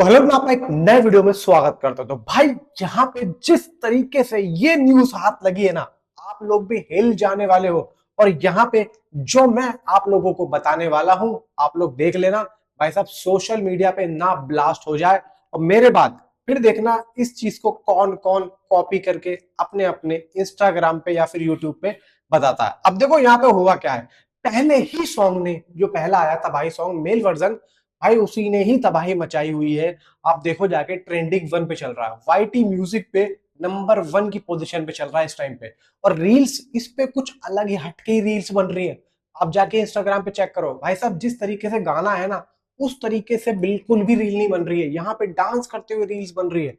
तो हेलो, मैं आपका एक नए वीडियो में स्वागत करता हूं। तो भाई यहाँ पे जिस तरीके से ये न्यूज हाथ लगी है ना, आप लोग भी हिल जाने वाले हो। और यहाँ पे जो मैं आप लोगों को बताने वाला हूं, आप लोग देख लेना भाई साहब, सोशल मीडिया पे ना ब्लास्ट हो जाए और मेरे बाद फिर देखना इस चीज को कौन कौन कॉपी करके अपने अपने इंस्टाग्राम पे या फिर यूट्यूब पे बताता है। अब देखो यहाँ पे हुआ क्या है। पहले ही सॉन्ग ने जो पहला आया था भाई, सॉन्ग मेल वर्जन, भाई उसी ने ही तबाही मचाई हुई है। आप देखो जाके ट्रेंडिंग 1 पे चल रहा है, वाईटी म्यूजिक पे नंबर 1 की पोजीशन पे चल रहा है इस टाइम पे। और रील्स इस पे कुछ अलग ही हटके ही रील्स बन रही है। आप जाके इंस्टाग्राम पे चेक करो भाई साहब, जिस तरीके से गाना है ना, उस तरीके से बिल्कुल भी रील नहीं बन रही है। यहाँ पे डांस करते हुए रील्स बन रही है,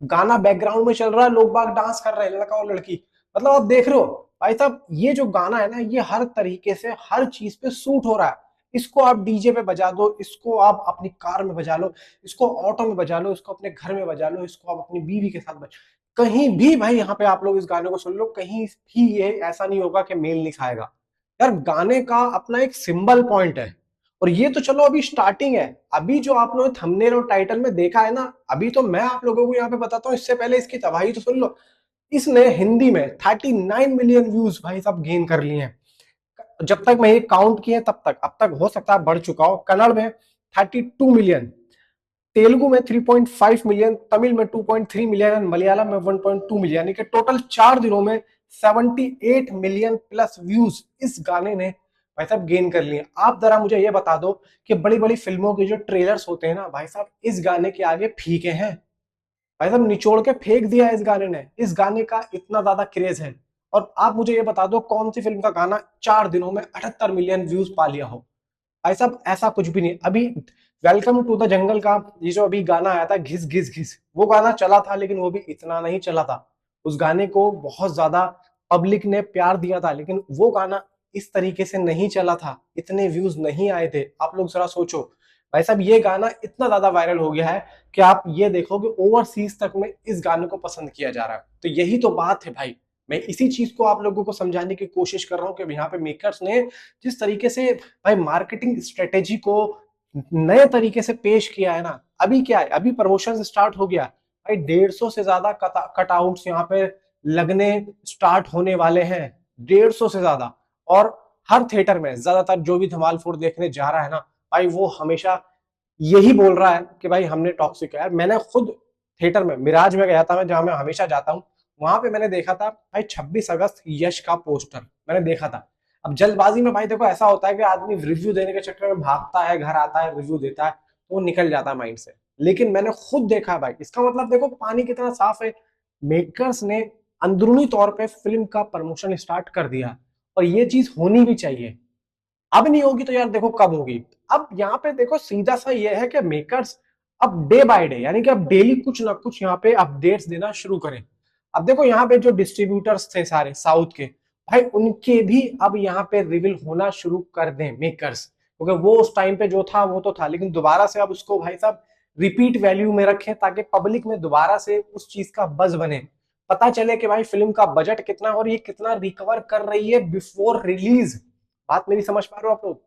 गाना बैकग्राउंड में चल रहा है, लोग बाग डांस कर रहे हैं, लड़का और लड़की। मतलब आप देख रहे हो भाई साहब, ये जो गाना है ना, ये हर तरीके से हर चीज पे सूट हो रहा है। इसको आप डीजे पे बजा दो, इसको आप अपनी कार में बजा लो, इसको ऑटो में बजा लो, इसको अपने घर में बजा लो, इसको आप अपनी बीवी के साथ बजा, कहीं भी भाई यहाँ पे आप लोग इस गाने को सुन लो, कहीं भी ये ऐसा नहीं होगा कि मेल नहीं खाएगा। यार गाने का अपना एक सिंबल पॉइंट है। और ये तो चलो अभी स्टार्टिंग है। अभी जो आप लोगों ने थंबनेल और टाइटल में देखा है ना, अभी तो मैं आप लोगों को यहाँ पे बताता हूँ, इससे पहले इसकी तबाही तो सुन लो। इसने हिंदी में 39 मिलियन व्यूज भाई साहब गेन कर लिए हैं। जब तक मैं ये काउंट किए तब तक, अब तक हो सकता है बढ़ चुका हो। कन्नड़ में 32 मिलियन, तेलुगु में 3.5 मिलियन, तमिल में 2.3 मिलियन और मलयालम में 1.2 मिलियन, यानी कि टोटल 4 दिनों में 78 मिलियन प्लस व्यूज इस गाने ने भाई साहब गेन कर लिए। आप जरा मुझे ये बता दो कि बड़ी बड़ी फिल्मों के जो ट्रेलर्स होते हैं ना भाई साहब, इस गाने के आगे फीके हैं। भाई साहब निचोड़ के फेंक दिया है इस गाने ने। इस गाने का इतना ज्यादा क्रेज है। और आप मुझे ये बता दो कौन सी फिल्म का गाना 4 दिनों में 78 मिलियन व्यूज पा लिया हो। भाई साहब ऐसा कुछ भी नहीं। अभी वेलकम टू द जंगल का ये जो अभी गाना आया था, घिस घिस घिस, वो गाना चला था, लेकिन वो भी इतना नहीं चला था। उस गाने को बहुत ज्यादा पब्लिक ने प्यार दिया था, लेकिन वो गाना इस तरीके से नहीं चला था, इतने व्यूज नहीं आए थे। आप लोग जरा सोचो भाई साहब, ये गाना इतना ज्यादा वायरल हो गया है कि आप ये देखो कि ओवरसीज तक में इस गाने को पसंद किया जा रहा है। तो यही तो बात है भाई। मैं इसी चीज को आप लोगों को समझाने की कोशिश कर रहा हूँ कि यहाँ पे मेकर्स ने जिस तरीके से भाई मार्केटिंग स्ट्रेटेजी को नए तरीके से पेश किया है ना। अभी क्या है, अभी प्रमोशन स्टार्ट हो गया भाई, 150 से ज्यादा कटआउट्स यहाँ पे लगने स्टार्ट होने वाले हैं, 150 से ज्यादा। और हर थिएटर में ज्यादातर जो भी धमाल 4 देखने जा रहा है ना भाई, वो हमेशा यही बोल रहा है कि भाई हमने टॉक्सिक है। मैंने खुद थिएटर में मिराज में गया था, मैं जहां मैं हमेशा जाता हूँ, वहां पे मैंने देखा था भाई 26 अगस्त यश का पोस्टर मैंने देखा था। अब जल्दबाजी में भाई देखो ऐसा होता है कि आदमी रिव्यू देने के चक्कर में भागता है, घर आता है, रिव्यू देता है, तो वो निकल जाता है माइंड से। लेकिन मैंने खुद देखा है भाई, इसका मतलब देखो पानी कितना साफ है। मेकर्स ने अंदरूनी तौर पे फिल्म का प्रमोशन स्टार्ट कर दिया, और ये चीज होनी भी चाहिए। अब नहीं होगी तो यार देखो कब होगी। अब यहाँ पे देखो सीधा सा ये है कि मेकर्स अब डे बाय डे, यानी कि अब डेली कुछ ना कुछ यहाँ पे अपडेट्स देना शुरू करें। अब देखो यहाँ पे जो डिस्ट्रीब्यूटर्स थे सारे साउथ के, भाई उनके भी अब यहाँ पे रिवील होना शुरू कर दें मेकर्स, क्योंकि वो उस टाइम पे जो था वो तो था, लेकिन दोबारा से अब उसको भाई साहब रिपीट वैल्यू में रखें, ताकि पब्लिक में दोबारा से उस चीज का बज बने, पता चले कि भाई फिल्म का बजट कितना और ये कितना रिकवर कर रही है बिफोर रिलीज। बात मेरी समझ पा रहे हो आप लोग?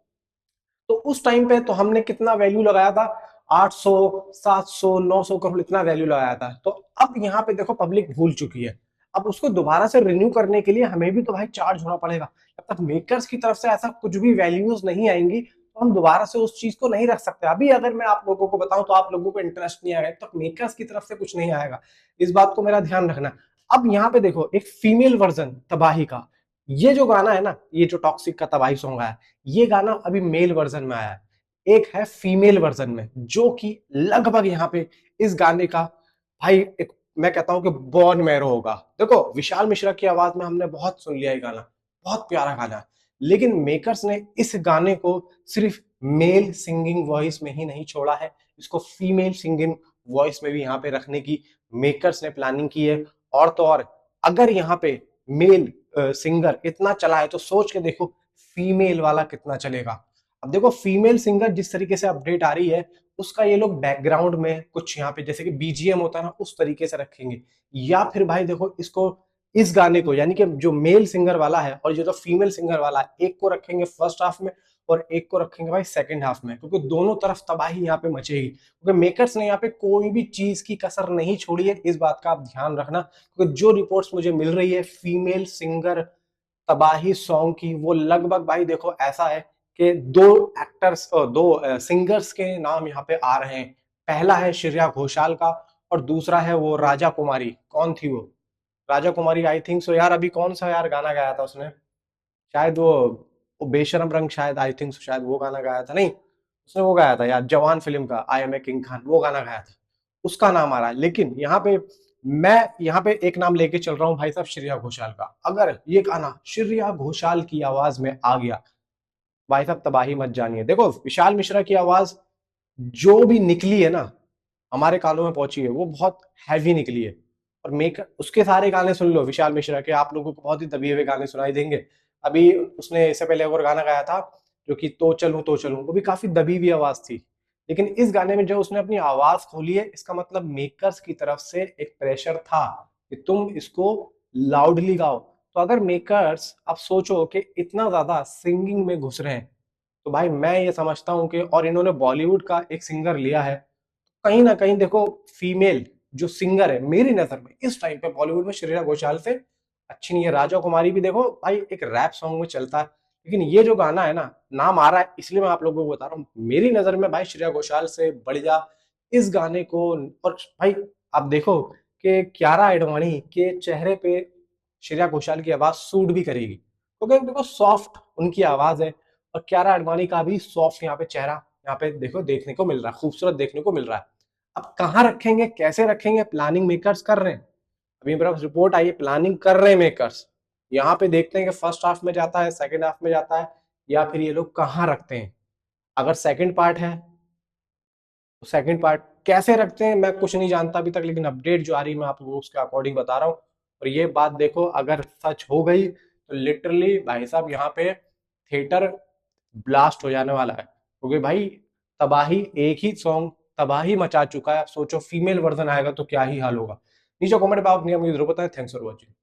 तो उस टाइम पे तो हमने कितना वैल्यू लगाया था, 800, 700, 900 करोड़ इतना वैल्यू लगाया था। तो अब यहाँ पे देखो पब्लिक भूल चुकी है। अब उसको दोबारा से रिन्यू करने के लिए हमें भी तो भाई चार्ज होना पड़ेगा। जब तक मेकर्स की तरफ से ऐसा कुछ भी वैल्यूज नहीं आएंगी, तो हम दोबारा से उस चीज को नहीं रख सकते। अभी अगर मैं आप लोगों को बताऊं तो आप लोगों को इंटरेस्ट नहीं आएगा, तो मेकर्स की तरफ से कुछ नहीं आएगा। इस बात को मेरा ध्यान रखना। अब यहाँ पे देखो एक फीमेल वर्जन तबाही का, ये जो गाना है ना, ये जो टॉक्सिक का तबाही सॉन्ग है, ये गाना अभी मेल वर्जन में आया है, एक है फीमेल वर्जन में, जो कि लगभग यहाँ पे इस गाने का भाई एक, मैं कहता हूं कि बॉर्न मैरो होगा। देखो विशाल मिश्रा की आवाज में हमने बहुत सुन लिया ये गाना, बहुत प्यारा गाना है, लेकिन मेकर्स ने इस गाने को सिर्फ मेल सिंगिंग वॉइस में ही नहीं छोड़ा है, इसको फीमेल सिंगिंग वॉइस में भी यहाँ पे रखने की मेकर्स ने प्लानिंग की है। और तो और अगर यहाँ पे मेल सिंगर इतना चला है, तो सोच के देखो फीमेल वाला कितना चलेगा। अब देखो फीमेल सिंगर जिस तरीके से अपडेट आ रही है, उसका ये लोग बैकग्राउंड में कुछ यहाँ पे जैसे कि बीजीएम होता है ना, उस तरीके से रखेंगे। या फिर भाई देखो इसको, इस गाने को, यानी कि जो मेल सिंगर वाला है और जो तो फीमेल सिंगर वाला है, एक को रखेंगे फर्स्ट हाफ में और एक को रखेंगे भाई सेकंड हाफ में, क्योंकि दोनों तरफ तबाही यहाँ पे मचेगी, क्योंकि मेकर्स ने यहाँ पे कोई भी चीज की कसर नहीं छोड़ी है। इस बात का आप ध्यान रखना, क्योंकि जो रिपोर्ट्स मुझे मिल रही है फीमेल सिंगर तबाही सॉन्ग की, वो लगभग भाई देखो ऐसा है कि दो एक्टर्स और दो सिंगर्स के नाम यहाँ पे आ रहे हैं। पहला है श्रेया घोषाल का और दूसरा है वो राजा कुमारी। कौन थी वो राजा कुमारी? आई थिंक सो यार, अभी कौन सा यार गाना गाया था उसने, शायद वो बेशरम रंग, शायद आई थिंक शायद वो गाना गाया था। नहीं, उसने वो गाया था यार जवान फिल्म का, I am a king Khan, वो गाना गाया था, उसका नाम आ रहा है। लेकिन यहाँ पे मैं यहाँ पे एक नाम लेके चल रहा हूँ भाई साहब, श्रेया घोषाल का। अगर ये गाना श्रेया घोषाल की आवाज में आ गया भाई साहब, तबाही मत जानिए। देखो विशाल मिश्रा की आवाज जो भी निकली है ना, हमारे कानों में पहुंची है, वो बहुत हैवी निकली है। और मेक उसके सारे गाने सुन लो विशाल मिश्रा के, आप लोगों को बहुत ही दबे हुए गाने सुनाई देंगे। अभी उसने इससे पहले और गाना गाया था जो कि तो चलूं, वो भी काफी दबी हुई आवाज थी। लेकिन इस गाने में जो उसने अपनी आवाज खोली है, इसका मतलब मेकर्स की तरफ से एक प्रेशर था कि तुम इसको लाउडली गाओ। तो अगर मेकर्स आप सोचो कि इतना ज्यादा सिंगिंग में घुस रहे हैं, तो भाई मैं ये समझता हूँ कि, और इन्होंने बॉलीवुड का एक सिंगर लिया है, कहीं ना कहीं देखो फीमेल जो सिंगर है मेरी नजर में इस टाइम पे बॉलीवुड में श्रेया घोषाल से अच्छी नहीं है। राजा कुमारी भी देखो भाई एक रैप सॉन्ग में चलता है, लेकिन ये जो गाना है ना, नाम आ रहा है इसलिए मैं आप लोगों को बता रहा हूँ, मेरी नजर में भाई श्रेया घोषाल से बढ़िया इस गाने को। और भाई आप देखो कि कियारा आडवाणी के चेहरे पे श्रेया घोषाल की आवाज सूट भी करेगी, क्योंकि देखो सॉफ्ट उनकी आवाज है। और कियारा आडवाणी का भी सॉफ्ट यहाँ पे चेहरा यहाँ पे देखो देखने को मिल रहा है, खूबसूरत देखने को मिल रहा है। अब कहाँ रखेंगे, कैसे रखेंगे, प्लानिंग मेकर्स कर रहे हैं। अभी मेरे पास रिपोर्ट आई है, प्लानिंग कर रहे हैं मेकर्स। यहाँ पे देखते हैं कि फर्स्ट हाफ में जाता है, सेकंड हाफ में जाता है, या फिर ये लोग कहाँ रखते हैं। अगर सेकंड पार्ट है तो सेकंड पार्ट कैसे रखते हैं मैं कुछ नहीं जानता अभी तक, लेकिन अपडेट जो आ रही है मैं आप लोगों को उसके अकॉर्डिंग बता रहा हूँ। और ये बात देखो अगर सच हो गई तो लिटरली भाई साहब यहाँ पे थिएटर ब्लास्ट हो जाने वाला है, क्योंकि भाई तबाही, एक ही सॉन्ग तबाही मचा चुका है। आप सोचो फीमेल वर्जन आएगा तो क्या ही हाल होगा। नीचे कमेंट में आप मुझे जरूर बताएं। Thanks for watching.